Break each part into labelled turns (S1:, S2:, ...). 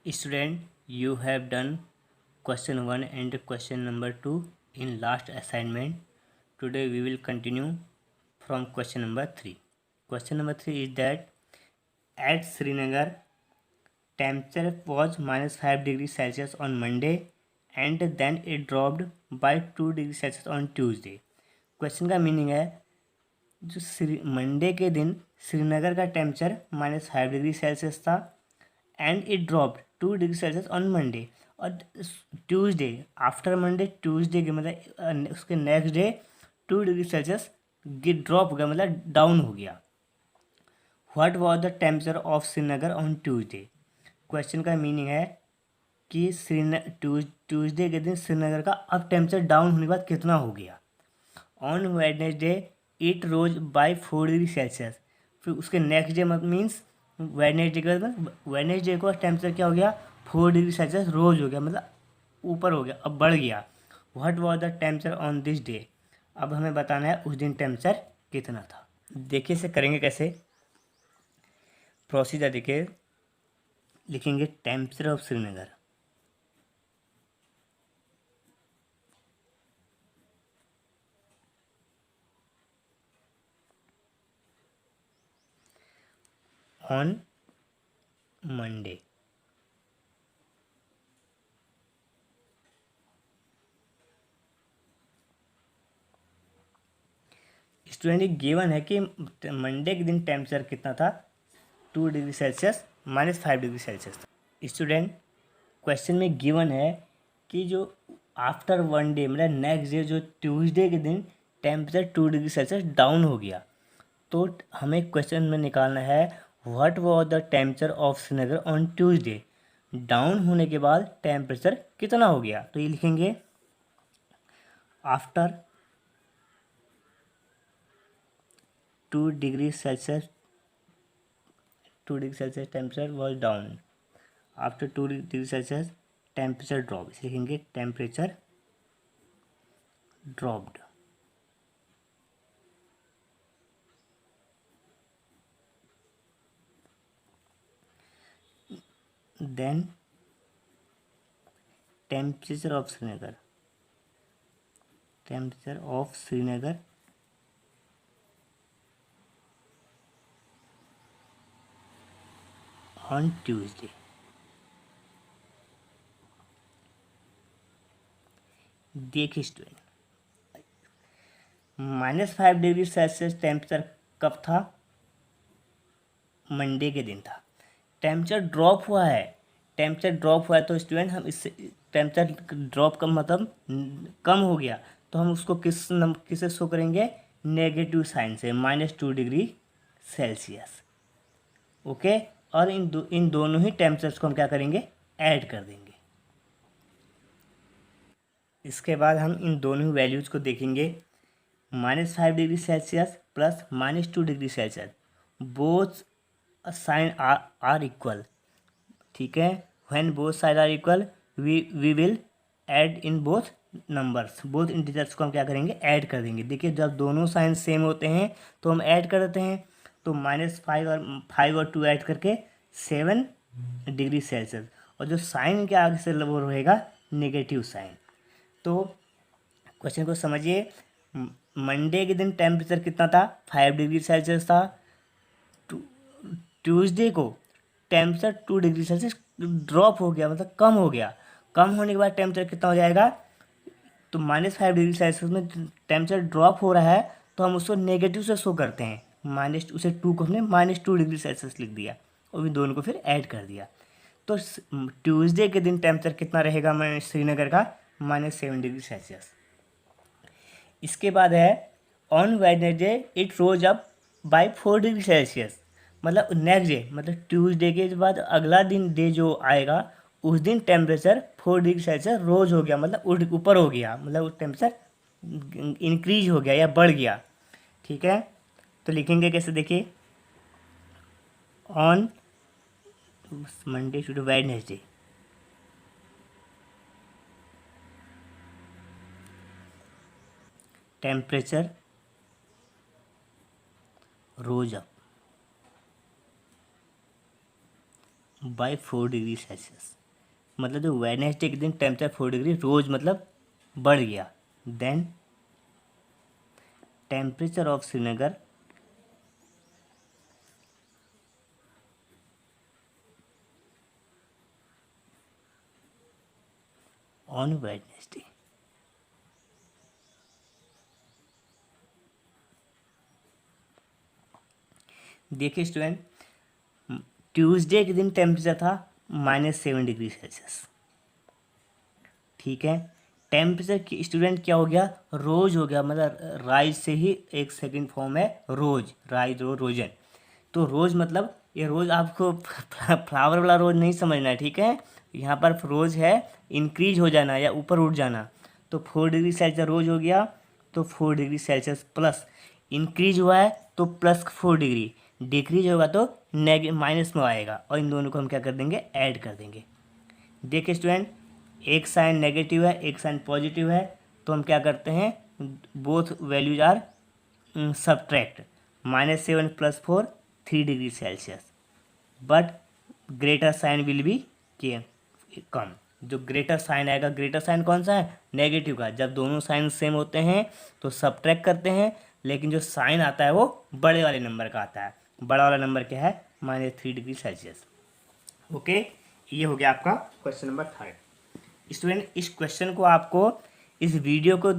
S1: Student, you have done question 1 and question number 2 in last assignment. Today we will continue from question number 3. Question number 3 is that at Srinagar, temperature was -5 degrees Celsius on Monday and then it dropped by 2 degrees Celsius on Tuesday. Question का meaning है जो Monday के दिन श्रीनगर का temperature -5 degree Celsius था and it drop 2 degree Celsius on Monday. और Tuesday after Monday Tuesday के मतलब उसके next day 2 degree Celsius drop हो गया, मतलब डाउन हो गया। What was the temperature of Srinagar on Tuesday. Question का मीनिंग है कि ट्यूसडे के दिन श्रीनगर का अब टेम्परेचर डाउन होने के बाद कितना हो गया। On Wednesday it rose by 4 degree Celsius. फिर उसके नेक्स्ट डे मीन्स वेडनेसडे के बाद वेडनेसडे को टेम्परेचर क्या हो गया 4 डिग्री सेल्सियस रोज हो गया, मतलब ऊपर हो गया, अब बढ़ गया। What was the temperature on this day. अब हमें बताना है उस दिन टेम्परेचर कितना था। देखिए इसे करेंगे कैसे, प्रोसीजर देखिए। लिखेंगे temperature of Srinagar, on Monday. Student given है कि मंडे के दिन टेम्परेचर कितना था 2 डिग्री सेल्सियस -5 डिग्री सेल्सियस था। स्टूडेंट क्वेश्चन में गिवन है कि जो आफ्टर वन डे मतलब नेक्स्ट डे जो ट्यूसडे के दिन टेम्परेचर 2 डिग्री सेल्सियस डाउन हो गया। तो हमें क्वेश्चन में निकालना है what was the temperature of Srinagar on Tuesday. Down होने के बाद टेम्परेचर कितना हो गया, तो ये लिखेंगे after 2 degree Celsius temperature was down. After 2 degree Celsius temperature drop, इसे लिखेंगे temperature dropped. Then temperature of Srinagar on Tuesday. देखिए स्टूडेंट, -5 डिग्री सेल्सियस टेम्परेचर कब था, मंडे के दिन था। टेम्परेचर ड्रॉप हुआ है, तो स्टूडेंट हम इससे टेम्परेचर ड्रॉप का मतलब कम हो गया, तो हम उसको किससे शो करेंगे, नेगेटिव साइन से, -2 डिग्री सेल्सियस। ओके, और इन दोनों ही टेम्परेचर्स को हम क्या करेंगे, ऐड कर देंगे। इसके बाद हम इन दोनों वैल्यूज़ को देखेंगे, -5 degree Celsius plus -2 degree Celsius, both sign are equal. ठीक है, when both side are equal we will add in both numbers, both integers को हम क्या करेंगे, ऐड कर देंगे। देखिए जब दोनों साइन सेम होते हैं तो हम ऐड कर देते हैं, तो -5 और 2 ऐड करके 7 डिग्री सेल्सियस, और जो साइन के आगे से वो रहेगा नेगेटिव साइन। तो क्वेश्चन को समझिए, मंडे के दिन टेम्परेचर कितना था, 5 डिग्री सेल्सियस था। ट्यूसडे को टेम्परेचर 2 डिग्री सेल्सियस ड्रॉप हो गया, मतलब कम हो गया। कम होने के बाद टेम्परेचर कितना हो जाएगा, तो -5 डिग्री सेल्सियस में टेम्परेचर ड्रॉप हो रहा है, तो हम उसको नेगेटिव से शो करते हैं। उसे 2 को हमने -2 डिग्री सेल्सियस लिख दिया और इन दोनों को फिर ऐड कर दिया। तो ट्यूसडे के दिन टेम्परेचर कितना रहेगा श्रीनगर का, -7 डिग्री सेल्सियस। इसके बाद है on Wednesday it rose up by 4 degree Celsius, मतलब नेक्स्ट डे मतलब ट्यूसडे के बाद अगला दिन डे जो आएगा उस दिन टेम्परेचर 4 डिग्री सेल्सियस रोज हो गया, मतलब ऊपर हो गया, मतलब टेम्परेचर इंक्रीज हो गया या बढ़ गया। ठीक है, तो लिखेंगे कैसे, देखिए on Monday to Wednesday temperature rose up by 4 degree Celsius. मतलब जो वेडनेसडे के दिन टेम्परेचर 4 डिग्री रोज मतलब बढ़ गया। Then temperature of Srinagar on Wednesday. देखिए स्टूडेंट, ट्यूसडे के दिन टेम्परेचर था -7 डिग्री सेल्सियस। ठीक है, टेम्परेचर की स्टूडेंट क्या हो गया, रोज हो गया, मतलब राइज से ही एक सेकंड फॉर्म है रोज, राइज रो रोजन। तो रोज मतलब ये रोज आपको फ्लावर वाला रोज नहीं समझना है, ठीक है। यहाँ पर रोज है इंक्रीज हो जाना या ऊपर उठ जाना। तो 4 डिग्री सेल्सियस रोज हो गया, तो 4 डिग्री सेल्सियस प्लस इंक्रीज हुआ है तो +4 डिग्री, डिक्रीज होगा तो माइनस में आएगा, और इन दोनों को हम क्या कर देंगे, ऐड कर देंगे। देखिए स्टूडेंट, एक साइन नेगेटिव है एक साइन पॉजिटिव है, तो हम क्या करते हैं, both values are subtract. -7 + 4 3 degree Celsius, but greater sign will be के कम। जो ग्रेटर साइन आएगा, ग्रेटर साइन कौन सा है, नेगेटिव का। जब दोनों साइन सेम होते हैं तो सब्ट्रैक्ट करते हैं, लेकिन जो साइन आता है वो बड़े वाले नंबर का आता है। बड़ा वाला नंबर क्या है, -3 डिग्री सेल्सियस। ओके, ये हो गया आपका क्वेश्चन नंबर 3। स्टूडेंट, इस क्वेश्चन को आपको इस वीडियो को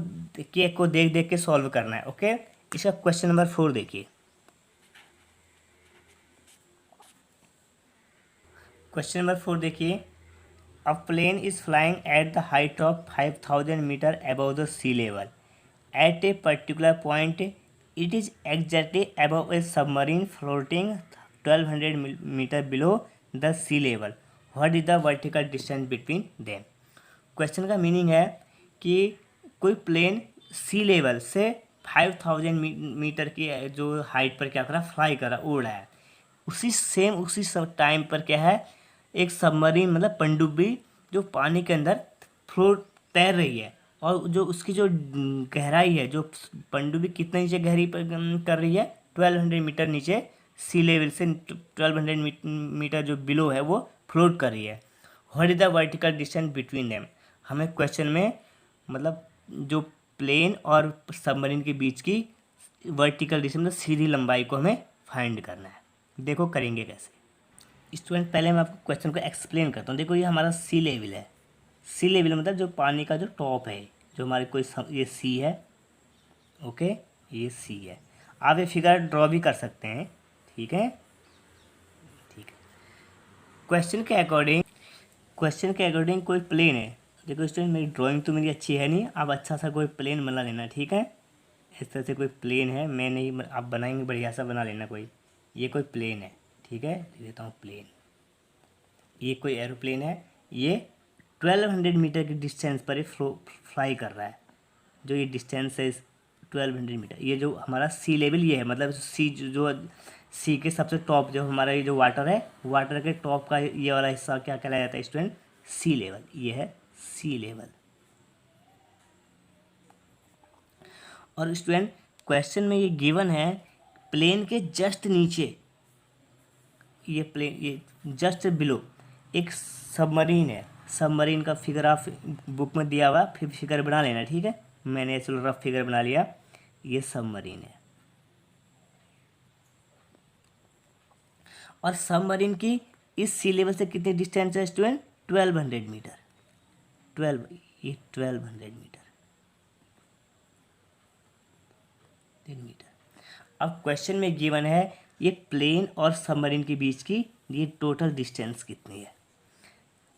S1: देख देख के सॉल्व करना है। ओके, इसका क्वेश्चन नंबर 4 देखिए। क्वेश्चन नंबर 4 देखिए, a plane is flying at the height of 5000 metre above the sea level at a particular point. It is exactly above a submarine floating 1200 metre below the sea level. What is the vertical distance between them. Question का meaning है कि कोई plane सी level से 5000 metre की जो height पर क्या कर रहा है, फ्लाई कर रहा, उड़ रहा है। उसी टाइम पर क्या है, एक सबमरीन मतलब पनडुब्बी जो पानी के अंदर फ्लोट तैर रही है, और जो उसकी जो गहराई है, जो पनडुब्बी कितने नीचे गहरी पर कर रही है, 1200 मीटर नीचे सी लेवल से 1200 मीटर जो बिलो है वो फ्लोट कर रही है। What is the vertical distance between them. हमें क्वेश्चन में मतलब जो प्लेन और सबमरीन के बीच की वर्टिकल डिस्टेंस मतलब सीधी लंबाई को हमें फाइंड करना है। देखो करेंगे कैसे। स्टूडेंट, पहले मैं आपको क्वेश्चन को एक्सप्लेन करता हूँ। देखो, ये हमारा सी लेवल है। सी लेवल मतलब जो पानी का जो टॉप है, जो हमारे कोई ये सी है। ओके, ये सी है। आप ये फिगर ड्रॉ भी कर सकते हैं, ठीक है। ठीक है, क्वेश्चन के अकॉर्डिंग कोई प्लेन है। देखो स्टूडेंट, मेरी ड्राइंग तो मेरी अच्छी है नहीं, आप अच्छा सा कोई प्लेन बना लेना, ठीक है। इस तरह से कोई प्लेन है, मैं नहीं, आप बनाएंगे बढ़िया सा बना लेना कोई। ये कोई प्लेन है, ठीक है, लिख देता हूँ प्लेन। ये कोई एरोप्लेन है, ये 1200 मीटर की डिस्टेंस पर ये फ्लाई कर रहा है। जो ये डिस्टेंस है 1200 मीटर, ये जो हमारा सी लेवल ये है, मतलब सी जो सी के सबसे टॉप जो हमारा ये जो वाटर है, वाटर के टॉप का ये वाला हिस्सा क्या कहलाया जाता है स्टूडेंट, सी लेवल। ये है सी लेवल। और स्टूडेंट, क्वेश्चन में ये गिवन है प्लेन के जस्ट नीचे, ये प्लेन ये जस्ट बिलो एक सबमरीन है। सबमरीन का फिगर आप बुक में दिया हुआ, फिर फिगर बना लेना, ठीक है। मैंने चलो रफ फिगर बना लिया। ये सबमरीन है, और सबमरीन की इस सी लेवल से कितनी डिस्टेंस है स्टूडेंट, 1200 मीटर। 1200 मीटर। अब क्वेश्चन में गिवन है ये प्लेन और सबमरीन के बीच की ये टोटल डिस्टेंस कितनी है।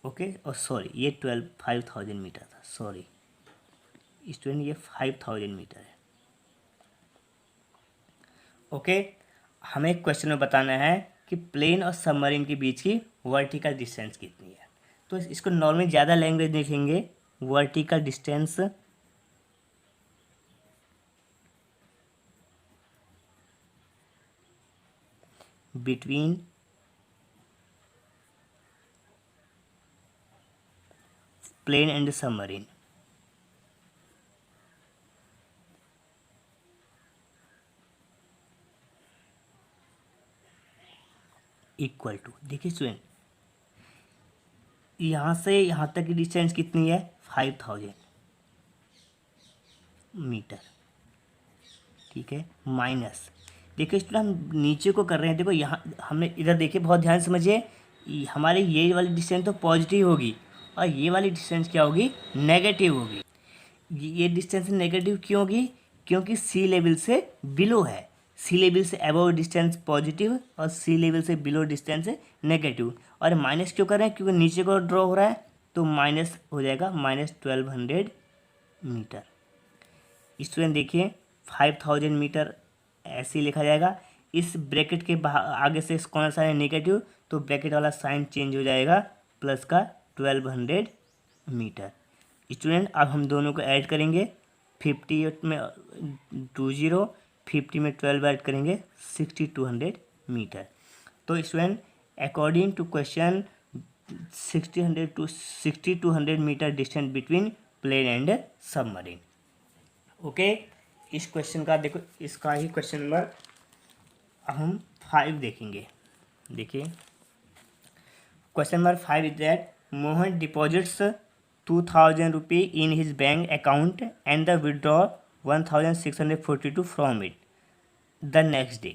S1: ओके, और सॉरी, ये 5000 मीटर था, सॉरी स्टूडेंट, ये 5000 मीटर है। ओके, हमें क्वेश्चन में बताना है कि प्लेन और सबमरीन के बीच की वर्टिकल डिस्टेंस कितनी है। तो इसको नॉर्मली ज़्यादा लैंग्वेज लिखेंगे, vertical distance between plane and submarine. Equal to, देखिए स्टूडेंट, यहाँ से यहाँ तक की डिस्टेंस कितनी है, 5000 मीटर, ठीक है। माइनस, देखिए स्टूडेंट हम नीचे को कर रहे हैं, देखो यहाँ हमने इधर देखिए, बहुत ध्यान से समझिए, हमारी ये वाली डिस्टेंस तो पॉजिटिव होगी और ये वाली डिस्टेंस क्या होगी, नेगेटिव होगी। ये डिस्टेंस नेगेटिव क्यों होगी, क्योंकि सी लेवल से बिलो है। सी लेवल से अबव डिस्टेंस पॉजिटिव और सी लेवल से बिलो डिस्टेंस नेगेटिव। और माइनस क्यों कर रहे हैं, क्योंकि नीचे को ड्रॉ हो रहा है, तो माइनस हो जाएगा, -1200 मीटर। स्टूडेंट देखिए 5000 मीटर ऐसे ही लिखा जाएगा। इस ब्रैकेट के आगे से कौन सा है, नेगेटिव, तो ब्रैकेट वाला साइन चेंज हो जाएगा, प्लस का 1200 मीटर। स्टूडेंट अब हम दोनों को ऐड करेंगे, 50 में 20, 50 में 12 ऐड करेंगे, 6200 मीटर। तो student according to question 6200 metre distance between plane and submarine. Okay, इस क्वेश्चन का देखो, इसका ही क्वेश्चन नंबर हम 5 देखेंगे। देखिए question number 5 is that Mohan deposits 2000 रुपये in his bank account and the withdraw 1642 from it the next day.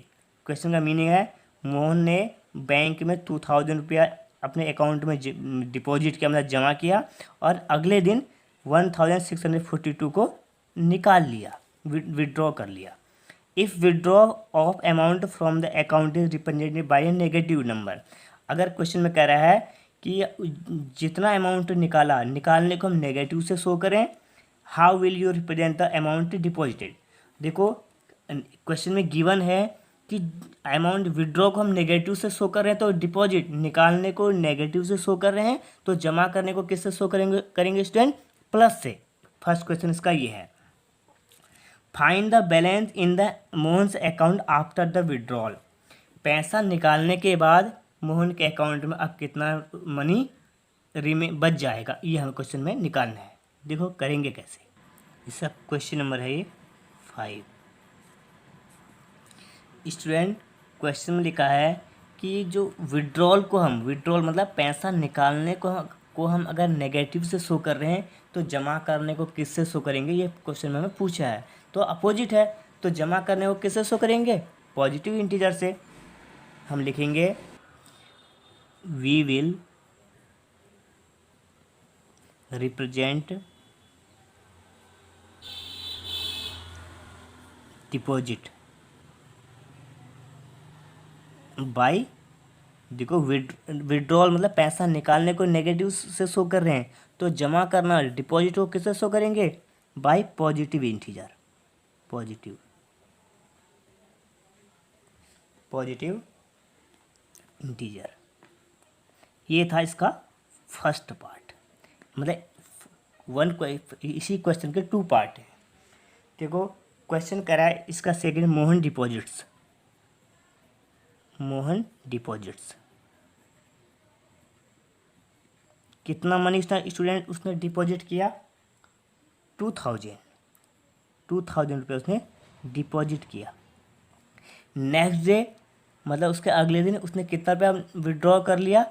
S1: Question का meaning है, मोहन ने बैंक में 2000 रुपया अपने अकाउंट में डिपॉजिट किया, मतलब जमा किया, और अगले दिन 1642 को निकाल लिया, विड्रॉ कर लिया। If withdraw of amount from the account is represented bye A negative number. अगर क्वेश्चन में कह रहा है कि जितना अमाउंट निकाला, निकालने को हम नेगेटिव से शो करें, how will you represent the amount deposited. देखो क्वेश्चन में गिवन है कि अमाउंट विड्रॉ को हम नेगेटिव से शो कर रहे हैं, तो डिपॉजिट निकालने को नेगेटिव से शो कर रहे हैं, तो जमा करने को किससे शो करेंगे स्टूडेंट, प्लस से। फर्स्ट क्वेश्चन इसका ये है, find the balance in the Mohan's account after the withdrawal. पैसा निकालने के बाद मोहन के अकाउंट में अब कितना मनी बच जाएगा, ये हमें क्वेश्चन में निकालना है। देखो करेंगे कैसे, इसका क्वेश्चन नंबर है ये 5। स्टूडेंट क्वेश्चन में लिखा है कि जो विड्रॉल मतलब पैसा निकालने को हम अगर नेगेटिव से शो कर रहे हैं, तो जमा करने को किससे शो करेंगे, ये क्वेश्चन में हमें पूछा है। तो अपोजिट है, तो जमा करने को किससे शो करेंगे, पॉजिटिव इंटीजर से। हम लिखेंगे we will represent deposit by, देखो विड्रॉल मतलब पैसा निकालने को नेगेटिव से शो कर रहे हैं, तो जमा करना डिपॉजिट को किससे शो करेंगे, bye positive integer, positive integer. ये था इसका फर्स्ट पार्ट, मतलब इसी क्वेश्चन के 2 पार्ट हैं। देखो क्वेश्चन कर रहा है इसका सेकंड, मोहन डिपॉजिट्स कितना मनी स्टूडेंट उसने डिपॉजिट किया, 2000 रुपये उसने डिपॉजिट किया। नेक्स्ट डे मतलब उसके अगले दिन उसने कितना रुपया विड्रॉ कर लिया,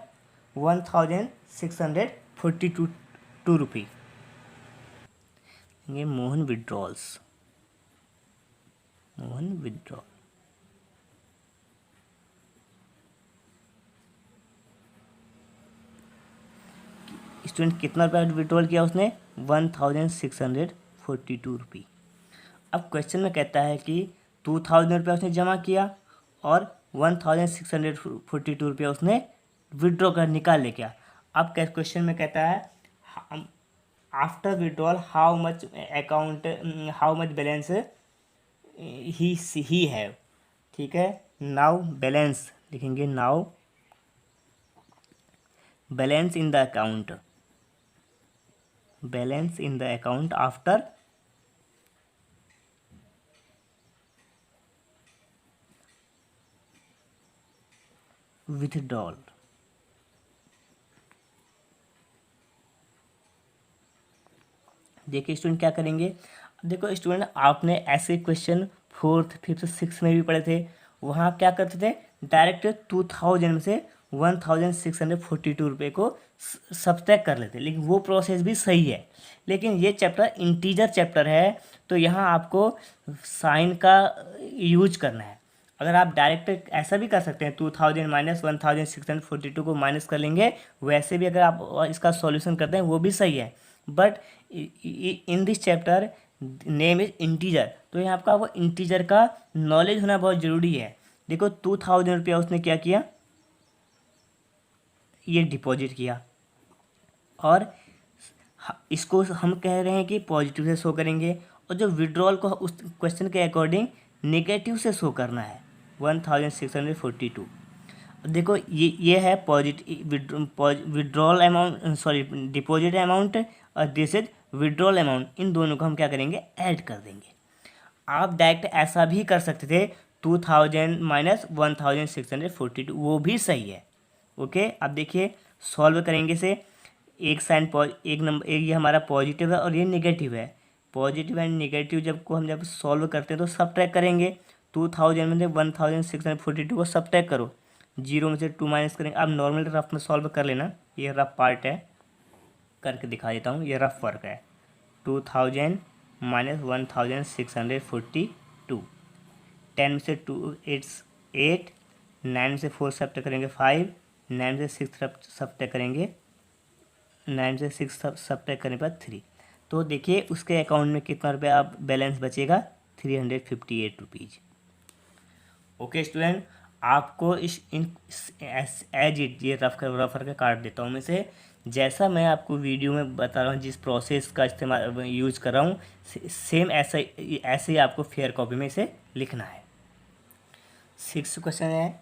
S1: 1642 रुपये। ये मोहन विड्रॉ। स्टूडेंट कितना रुपया विड्रॉल किया उसने, 1642 रुपये। अब क्वेश्चन में कहता है कि 2000 रुपया उसने जमा किया और 1642 रुपया उसने विड्रॉ कर निकाल ले क्या। अब क्वेश्चन में कहता है after withdrawal how much balance he have, ठीक है। नाउ बैलेंस लिखेंगे, now balance in the account after withdrawal. देखिए स्टूडेंट क्या करेंगे, देखो स्टूडेंट आपने ऐसे क्वेश्चन 4th, 5th, 6th में भी पढ़े थे। वहाँ क्या करते थे, डायरेक्ट 2000 में से 1642 रुपये को सब्ट्रैक्ट कर लेते, लेकिन वो प्रोसेस भी सही है। लेकिन ये चैप्टर इंटीजर चैप्टर है, तो यहाँ आपको साइन का यूज करना है। अगर आप डायरेक्ट ऐसा भी कर सकते हैं, 2000 माइनस 1642 को माइनस कर लेंगे, वैसे भी अगर आप इसका सॉल्यूशन करते हैं वो भी सही है। But in this chapter name is integer, तो यहाँ आपका वो इंटीजर का नॉलेज होना बहुत ज़रूरी है। देखो 2000 रुपया उसने क्या किया, ये डिपॉजिट किया, और इसको हम कह रहे हैं कि पॉजिटिव से शो करेंगे, और जो विड्रॉल को उस क्वेश्चन के अकॉर्डिंग नेगेटिव से शो करना है 1642। देखो ये है positive withdrawal amount, sorry deposit amount, और दिस इज विड्रॉल अमाउंट। इन दोनों को हम क्या करेंगे, ऐड कर देंगे। आप डायरेक्ट ऐसा भी कर सकते थे 2000 माइनस 1642, वो भी सही है। ओके, अब देखिए सॉल्व करेंगे से एक साइन एक नंबर, एक ये हमारा पॉजिटिव है और ये नेगेटिव है। पॉजिटिव एंड नेगेटिव जब सॉल्व करते हैं तो सब्ट्रैक्ट करेंगे। 2000 में से 1642 को सब्ट्रैक्ट करो, 0 में से 2 माइनस करेंगे। अब नॉर्मल रफ में सॉल्व कर लेना, ये रफ पार्ट है, करके दिखा देता हूँ। ये रफ वर्क है, 2000 माइनस 1642, 10 में से 2 इट्स 8, 9 में से 4 सब्ट्रैक्ट करेंगे 5, 9 से 6 सब्ट्रैक्ट करेंगे, 9 से 6 सब्ट्रैक्ट करने पर 3। तो देखिए उसके अकाउंट में कितना रुपया अब बैलेंस बचेगा, 358 रुपीज़। ओके स्टूडेंट, आपको एज इट ये रफर का काट देता हूँ मैं से, जैसा मैं आपको वीडियो में बता रहा हूँ, जिस प्रोसेस का इस्तेमाल यूज कर रहा हूँ, सेम ऐसे ही आपको फेयर कॉपी में इसे लिखना है। 6th क्वेश्चन है,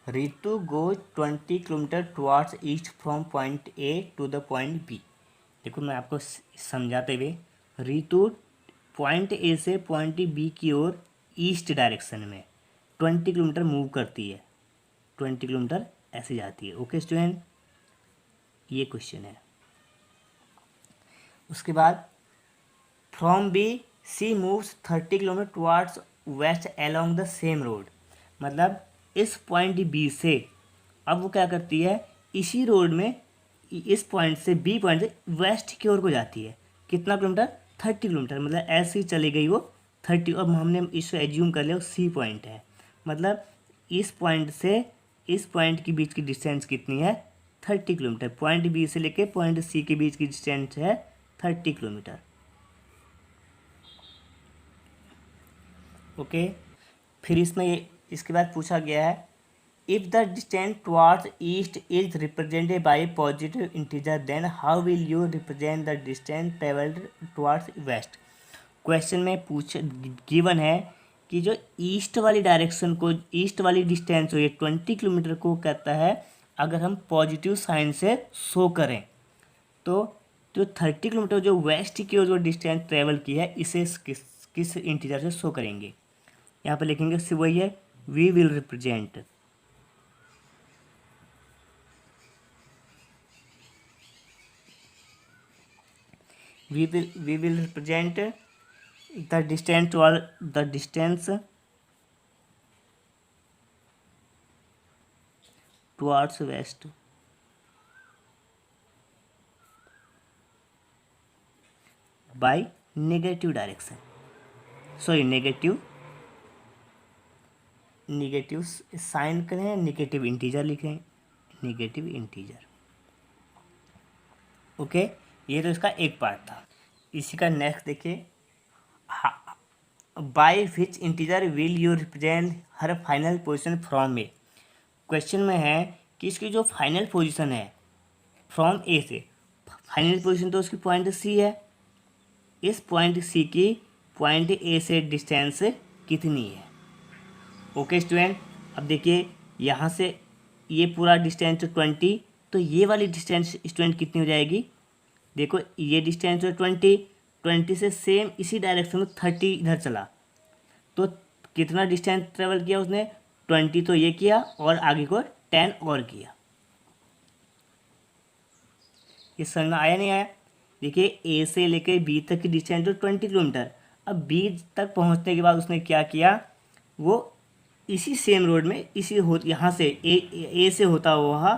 S1: Ritu goes 20 kilometre towards east from point A to the point B. देखो मैं आपको समझाते हुए, रितु पॉइंट ए से पॉइंट बी की ओर ईस्ट डायरेक्शन में 20 किलोमीटर मूव करती है, 20 किलोमीटर ऐसे जाती है। ओके स्टूडेंट, ये क्वेश्चन है। उसके बाद from B C moves 30 kilometre towards west along the same road, मतलब इस पॉइंट बी से अब वो क्या करती है, इसी रोड में इस पॉइंट से बी पॉइंट से वेस्ट की ओर को जाती है। कितना किलोमीटर, 30 किलोमीटर, मतलब ऐसे ही चली गई वो 30। अब हमने इसको एज्यूम कर लिया वो सी पॉइंट है, मतलब इस पॉइंट से इस पॉइंट के बीच की डिस्टेंस कितनी है, 30 किलोमीटर। पॉइंट बी से लेके पॉइंट सी के बीच की डिस्टेंस है 30 किलोमीटर। ओके, फिर इसमें इसके बाद पूछा गया है, if the distance towards east is represented by positive integer then how will you represent the distance travelled towards west. Question में गिवन है कि जो ईस्ट वाली डायरेक्शन को, ईस्ट वाली डिस्टेंस हो, ये 20 किलोमीटर को कहता है अगर हम पॉजिटिव साइन से शो करें, तो जो 30 किलोमीटर जो वेस्ट की ओर जो डिस्टेंस ट्रेवल की है, इसे किस इंटीजर से शो करेंगे। यहाँ पर लिखेंगे सिर्फ वही है, we will represent we will represent the distance towards west by negative direction, sorry negative sign करें, नेगेटिव इंटीजर लिखें, नेगेटिव इंटीजर। ओके, ये तो इसका एक पार्ट था। इसी का नेक्स्ट देखिए, by which integer will you represent her final position from A. Question में है कि इसकी जो फाइनल पोजीशन है फ्रॉम ए से, फाइनल पोजीशन तो उसकी पॉइंट सी है, इस पॉइंट सी की पॉइंट ए से डिस्टेंस कितनी है। ओके स्टूडेंट, अब देखिए यहाँ से ये पूरा डिस्टेंस 20, तो ये वाली डिस्टेंस स्टूडेंट कितनी हो जाएगी, देखो ये डिस्टेंस है 20 से सेम इसी डायरेक्शन में 30 इधर चला, तो कितना डिस्टेंस ट्रेवल किया उसने, 20 तो ये किया और आगे को 10 और किया। ये समझ में आया नहीं आया। देखिए ए से लेके बी तक की डिस्टेंस जो 20 किलोमीटर, अब बी तक पहुंचने के बाद उसने क्या किया, वो इसी सेम रोड में यहाँ से ए से होता हुआ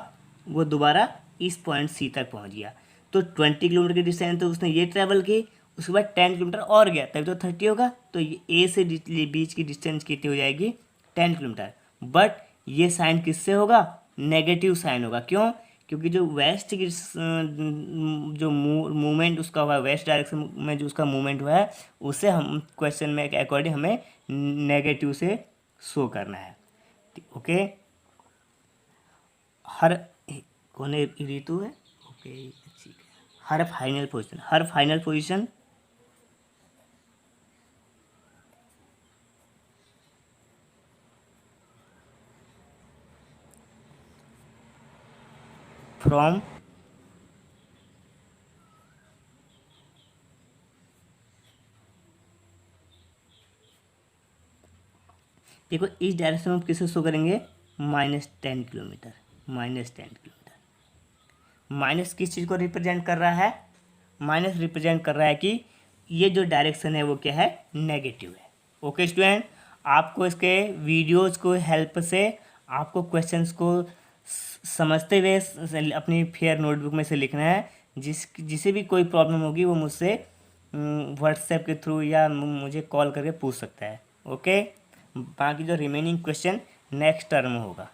S1: वो दोबारा इस पॉइंट सी तक पहुंच गया। तो 20 किलोमीटर की डिस्टेंस तो उसने ये ट्रैवल की, उसके बाद 10 किलोमीटर और गया, तभी तो 30 होगा। तो ये ए से बीच की डिस्टेंस कितनी हो जाएगी? 10 किलोमीटर। बट ये साइन किससे होगा? नेगेटिव साइन होगा। क्यों? क्योंकि जो वेस्ट की जो मूवमेंट उसका हुआ है, वेस्ट डायरेक्शन में जो उसका मूवमेंट हुआ है, उसे हम क्वेश्चन में के अकॉर्डिंग हमें नेगेटिव से शो करना है। ओके, हर कौन ऋतु है? ओके, ठीक है। हर फाइनल पोजीशन फ्रॉम देखो इस डायरेक्शन में किसे शो करेंगे? -10 किलोमीटर। माइनस किस चीज़ को रिप्रेजेंट कर रहा है? माइनस रिप्रेजेंट कर रहा है कि ये जो डायरेक्शन है वो क्या है? नेगेटिव है। ओके स्टूडेंट, आपको इसके वीडियोस को हेल्प से आपको क्वेश्चंस को समझते हुए अपनी फेयर नोटबुक में से लिखना है। जिसे भी कोई प्रॉब्लम होगी वो मुझसे व्हाट्सएप के थ्रू या मुझे कॉल करके पूछ सकता है। ओके, बाकी जो रिमेनिंग क्वेश्चन नेक्स्ट टर्म होगा।